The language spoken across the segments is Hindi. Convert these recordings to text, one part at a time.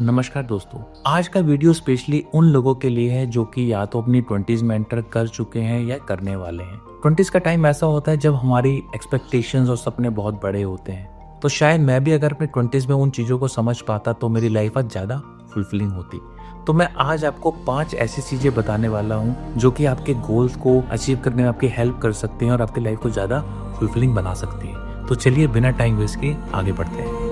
नमस्कार दोस्तों। आज का वीडियो स्पेशली उन लोगों के लिए है जो कि या तो अपनी 20s में एंटर कर चुके हैं या करने वाले हैं। 20s का टाइम ऐसा होता है जब हमारी एक्सपेक्टेशंस और सपने बहुत बड़े होते हैं। तो शायद मैं भी अगर अपने 20s में उन चीज़ों को समझ पाता तो मेरी लाइफ आज ज़्यादा फुलफिलिंग होती। तो मैं आज आपको 5 ऐसी चीज़ें बताने वाला हूँ जो कि आपके गोल्स को अचीव करने में आपकी हेल्प कर सकती हैं और आपकी लाइफ को ज़्यादा फुलफिलिंग बना सकती है। तो चलिए बिना टाइम वेस्ट किए आगे बढ़ते हैं।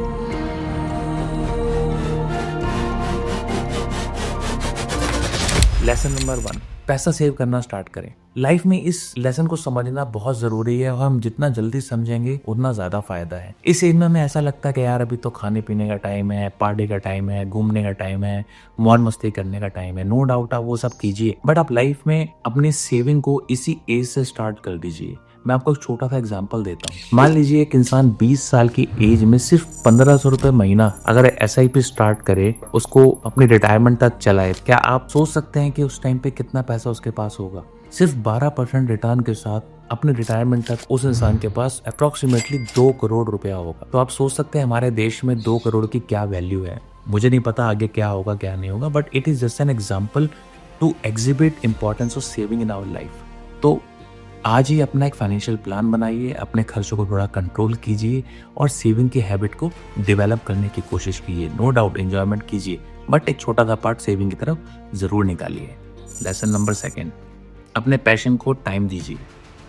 लेसन नंबर 1, पैसा सेव करना स्टार्ट करें। लाइफ में इस लेसन को समझना बहुत जरूरी है और हम जितना जल्दी समझेंगे उतना ज्यादा फायदा है। इस एज में हमें ऐसा लगता है कि यार अभी तो खाने पीने का टाइम है, पार्टी का टाइम है, घूमने का टाइम है, मौज मस्ती करने का टाइम है। नो डाउट आप वो सब कीजिए, बट आप लाइफ में अपनी सेविंग को इसी एज से स्टार्ट कर दीजिए। मैं आपको एक छोटा सा एग्जांपल देता हूँ। मान लीजिए एक इंसान 20 साल की एज में सिर्फ 1500 रुपए महीना अगर SIP स्टार्ट करे, उसको अपनी रिटायरमेंट तक चलाए, क्या आप सोच सकते हैं कि उस टाइम पे कितना पैसा उसके पास होगा? सिर्फ 12% रिटर्न के साथ अपने रिटायरमेंट तक उस इंसान के पास अप्रोक्सीमेटली 2 करोड़ रुपया होगा। तो आप सोच सकते हैं हमारे देश में 2 करोड़ की क्या वैल्यू है। मुझे नहीं पता आगे क्या होगा क्या नहीं होगा, but it is just an example to exhibit importance of saving in our life. तो आज ही अपना एक फाइनेंशियल प्लान बनाइए, अपने खर्चों को थोड़ा कंट्रोल कीजिए और सेविंग की हैबिट को डेवलप करने की कोशिश कीजिए। नो डाउट एंजॉयमेंट कीजिए, बट एक छोटा सा पार्ट सेविंग की तरफ जरूर निकालिए। लेसन नंबर 2, अपने पैशन को टाइम दीजिए।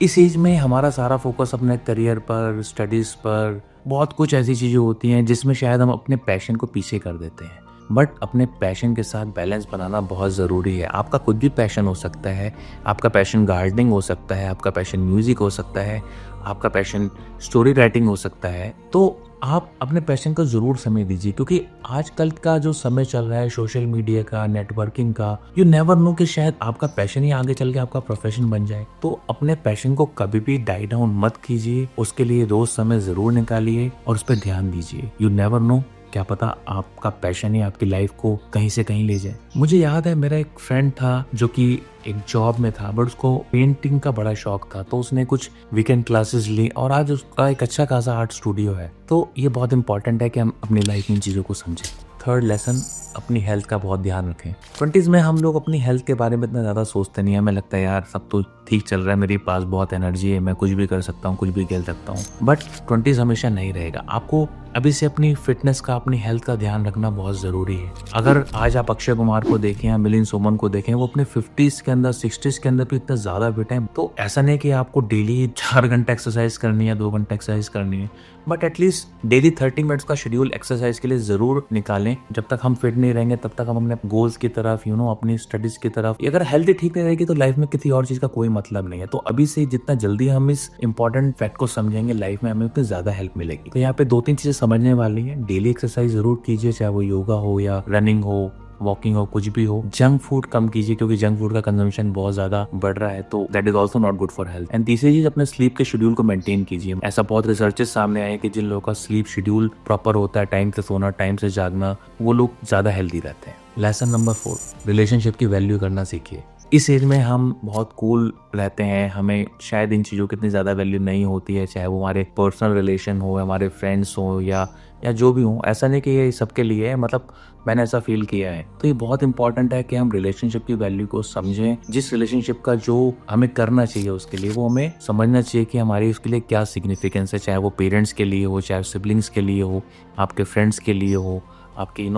इस एज में हमारा सारा फोकस अपने करियर पर, स्टडीज पर, बहुत कुछ ऐसी चीजें होती हैं जिसमें शायद हम अपने पैशन को पीछे कर देते हैं। बट अपने पैशन के साथ बैलेंस बनाना बहुत ज़रूरी है। आपका खुद भी पैशन हो सकता है, आपका पैशन गार्डनिंग हो सकता है, आपका पैशन म्यूजिक हो सकता है, आपका पैशन स्टोरी राइटिंग हो सकता है। तो आप अपने पैशन को ज़रूर समय दीजिए, क्योंकि आजकल का जो समय चल रहा है सोशल मीडिया का, नेटवर्किंग का, यू नेवर नो कि शायद आपका पैशन ही आगे चल के आपका प्रोफेशन बन जाए। तो अपने पैशन को कभी भी डाई डाउन मत कीजिए, उसके लिए रोज समय ज़रूर निकालिए और उस पर ध्यान दीजिए। यू नेवर नो, क्या पता आपका पैशन ही आपकी लाइफ को कहीं से कहीं ले जाए। मुझे याद है मेरा एक फ्रेंड था जो कि एक जॉब में था, बट उसको पेंटिंग का बड़ा शौक था। तो उसने कुछ वीकेंड क्लासेस ली और आज उसका एक अच्छा खासा आर्ट स्टूडियो है। तो ये बहुत इंपॉर्टेंट है कि हम अपनी लाइफ में इन चीज़ों को समझें। 3rd लेसन, अपनी हेल्थ का बहुत ध्यान रखें। 20s में हम लोग अपनी हेल्थ के बारे में इतना ज़्यादा सोचते नहीं है। हमें लगता है यार सब तो ठीक चल रहा है, मेरे पास बहुत एनर्जी है, मैं कुछ भी कर सकता हूँ, कुछ भी खेल सकता हूँ। बट 20s हमेशा नहीं रहेगा। आपको अभी से अपनी फिटनेस का, अपनी हेल्थ का ध्यान रखना बहुत ज़रूरी है। अगर आज आप अक्षय कुमार को देखें या मिलिंद सोमन को देखें, वो अपने 50s के अंदर, 60s के अंदर भी इतना ज़्यादा फिट है। तो ऐसा नहीं कि आपको डेली 4 घंटे एक्सरसाइज करनी है, 2 घंटे एक्सरसाइज करनी है, बट एटलीस्ट डेली 30 मिनट्स का शेड्यूल एक्सरसाइज के लिए ज़रूर निकालें। जब तक हम फिट नहीं रहेंगे तब तक हम अपने गोल्स की तरफ, अपनी स्टडीज की तरफ, अगर हेल्थ ठीक नहीं रहेगी तो लाइफ में किसी और चीज़ का कोई मतलब नहीं है। तो अभी से जितना जल्दी हम इस इंपॉर्टेंट फैक्ट को समझेंगे, लाइफ में हमें उतनी ज़्यादा हेल्प मिलेगी। तो यहाँ पे 2-3 चीज़ें समझने वाली हैं। डेली एक्सरसाइज जरूर कीजिए, चाहे वो योगा हो या रनिंग हो, वॉकिंग हो, कुछ भी हो। जंक फूड कम कीजिए, क्योंकि जंक फूड का कंजम्पशन बहुत ज्यादा बढ़ रहा है, तो that is also not good for health. And तीसरी चीज, अपने स्लीप के शेड्यूल को मेंटेन कीजिए। ऐसा बहुत रिसर्चेस सामने आए कि जिन लोगों का स्लीप शेड्यूल प्रॉपर होता है, टाइम से सोना, टाइम से जागना, वो लोग ज्यादा हेल्दी रहते हैं। लेसन नंबर 4, रिलेशनशिप की वैल्यू करना सीखिए। इस एज में हम बहुत कूल रहते हैं, हमें शायद इन चीज़ों की इतनी ज़्यादा वैल्यू नहीं होती है, चाहे वो हमारे पर्सनल रिलेशन हो, हमारे फ्रेंड्स हो या जो भी हो। ऐसा नहीं कि ये सबके लिए है, मतलब मैंने ऐसा फील किया है। तो ये बहुत इंपॉर्टेंट है कि हम रिलेशनशिप की वैल्यू को समझें। जिस रिलेशनशिप का जो हमें करना चाहिए उसके लिए, वो हमें समझना चाहिए कि हमारी उसके लिए क्या सिग्निफिकेंस है, चाहे वो पेरेंट्स के लिए हो, चाहे सिबलिंग्स के लिए हो, आपके फ्रेंड्स के लिए हो, आपके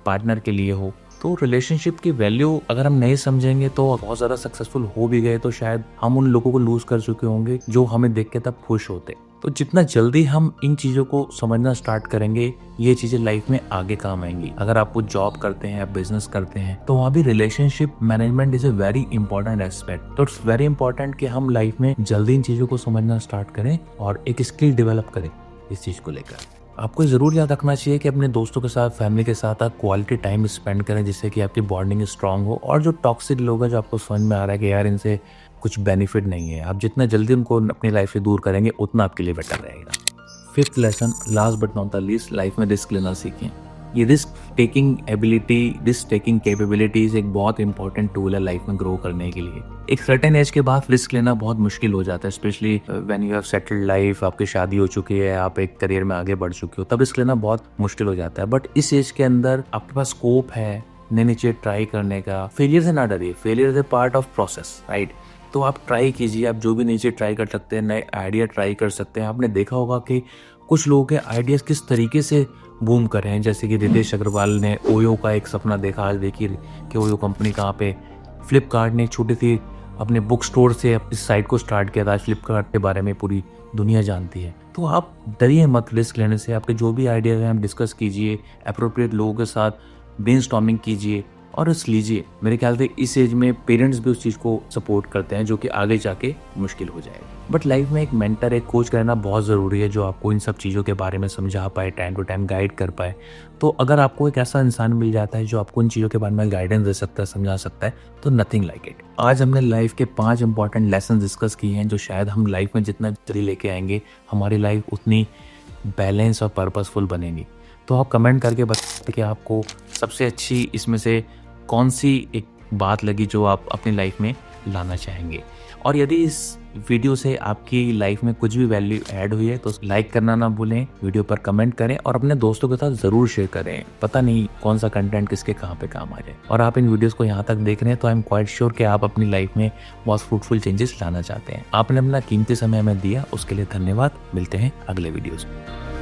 पार्टनर के लिए हो। तो रिलेशनशिप की वैल्यू अगर हम नहीं समझेंगे तो बहुत ज़्यादा सक्सेसफुल हो भी गए तो शायद हम उन लोगों को लूज कर चुके होंगे जो हमें देख के तब खुश होते। तो जितना जल्दी हम इन चीज़ों को समझना स्टार्ट करेंगे, ये चीज़ें लाइफ में आगे काम आएंगी। अगर आप कुछ जॉब करते हैं या बिजनेस करते हैं तो वहाँ भी relationship management is a very important aspect. तो इट्स वेरी इंपॉर्टेंट कि हम लाइफ में जल्दी इन चीज़ों को समझना स्टार्ट करें और एक स्किल डेवलप करें इस चीज़ को लेकर। आपको ज़रूर याद रखना चाहिए कि अपने दोस्तों के साथ, फैमिली के साथ आप क्वालिटी टाइम स्पेंड करें, जिससे कि आपकी बॉन्डिंग स्ट्रांग हो। और जो टॉक्सिक लोग हैं, जो आपको समझ में आ रहा है कि यार इनसे कुछ बेनिफिट नहीं है, आप जितना जल्दी उनको अपनी लाइफ से दूर करेंगे उतना आपके लिए बेटर रहेगा। 5th lesson, last but not the least, life में रिस्क लेना सीखें। ये रिस्क टेकिंग कैपेबिलिटीज एक बहुत इंपॉर्टेंट टूल है लाइफ में ग्रो करने के लिए। एक सर्टेन एज के बाद रिस्क लेना बहुत मुश्किल हो जाता है, specially when you have settled life, आपकी शादी हो चुकी है, आप एक करियर में आगे बढ़ चुके हो, तब रिस्क लेना बहुत मुश्किल हो जाता है। बट इस एज के अंदर आपके पास स्कोप है नई चीज़ ट्राई करने का। फेलियर से ना डरिए, failure is a part of process, right. तो आप ट्राई कीजिए, आप जो भी नई चीज़ ट्राई कर सकते हैं, नए आइडिया ट्राई कर सकते हैं। आपने देखा होगा कि कुछ लोगों के आइडियाज किस तरीके से बूम कर रहे हैं, जैसे कि रितेश अग्रवाल ने ओयो का एक सपना देखा, आज देखिए कि ओयो कंपनी कहाँ पे। फ्लिपकार्ट ने छोटी सी अपने बुक स्टोर से अपनी साइट को स्टार्ट किया था, आज फ्लिपकार्ट के बारे में पूरी दुनिया जानती है। तो आप डरिए मत रिस्क लेने से। आपके जो भी आइडियाज हैं आप डिस्कस कीजिए, अप्रोप्रिएट लोगों के साथ ब्रेनस्टॉर्मिंग कीजिए और रिस्क लीजिए। मेरे ख्याल से इस एज में पेरेंट्स भी उस चीज़ को सपोर्ट करते हैं, जो कि आगे जाके मुश्किल हो जाएगा। बट लाइफ में एक मेंटर, एक कोच रहना बहुत ज़रूरी है, जो आपको इन सब चीज़ों के बारे में समझा पाए, टाइम टू टाइम गाइड कर पाए। तो अगर आपको एक ऐसा इंसान मिल जाता है जो आपको इन चीज़ों के बारे में गाइडेंस दे सकता है, समझा सकता है, तो नथिंग लाइक इट। आज हमने लाइफ के 5 इंपॉर्टेंट लेसन डिस्कस किए हैं, जो शायद हम लाइफ में जितना जल्दी लेके आएंगे, हमारी लाइफ उतनी बैलेंस और पर्पसफुल बनेगी। तो आप कमेंट करके बताइए कि आपको सबसे अच्छी इसमें से कौन सी एक बात लगी जो आप अपनी लाइफ में लाना चाहेंगे। और यदि इस वीडियो से आपकी लाइफ में कुछ भी वैल्यू ऐड हुई है तो लाइक करना ना भूलें, वीडियो पर कमेंट करें और अपने दोस्तों के साथ ज़रूर शेयर करें। पता नहीं कौन सा कंटेंट किसके कहाँ पे काम आ जाए। और आप इन वीडियोस को यहाँ तक देख रहे हैं तो आई एम क्वाइट श्योर कि आप अपनी लाइफ में बहुत फ्रूटफुल चेंजेस लाना चाहते हैं। आपने अपना कीमती समय हमें दिया, उसके लिए धन्यवाद। मिलते हैं अगले वीडियोज़ में।